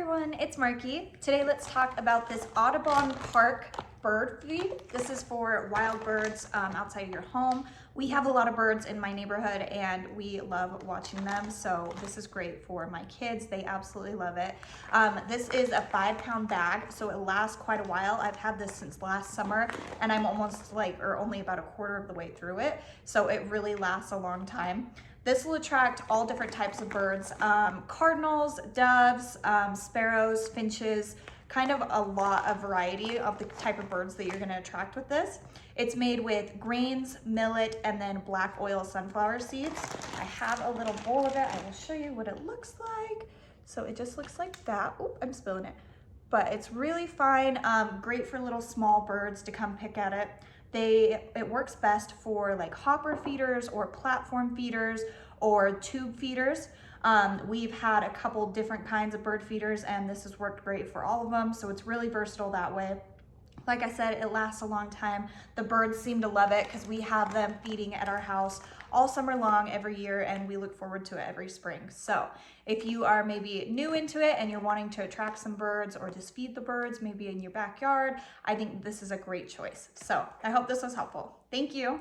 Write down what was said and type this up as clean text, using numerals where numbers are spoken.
everyone, it's Marky. Today let's talk about this Audubon Park bird feed. This is for wild birds outside of your home. We have a lot of birds in my neighborhood and we love watching them, so this is great for my kids. They absolutely love it. This is a 5-pound bag, so it lasts quite a while. I've had this since last summer and I'm almost only about a quarter of the way through it, so it really lasts a long time. This will attract all different types of birds, cardinals, doves, sparrows, finches, kind of a lot of variety of the type of birds that you're gonna attract with this. It's made with grains, millet, and then black oil sunflower seeds. I have a little bowl of it. I will show you what it looks like. So it just looks like that. Oop, I'm spilling it. But it's really fine, great for little small birds to come pick at it. It works best for like hopper feeders or platform feeders or tube feeders. We've had a couple different kinds of bird feeders and this has worked great for all of them. So it's really versatile that way. Like I said, it lasts a long time. The birds seem to love it because we have them feeding at our house all summer long every year and we look forward to it every spring. So if you are maybe new into it and you're wanting to attract some birds or just feed the birds maybe in your backyard, I think this is a great choice. So I hope this was helpful. Thank you.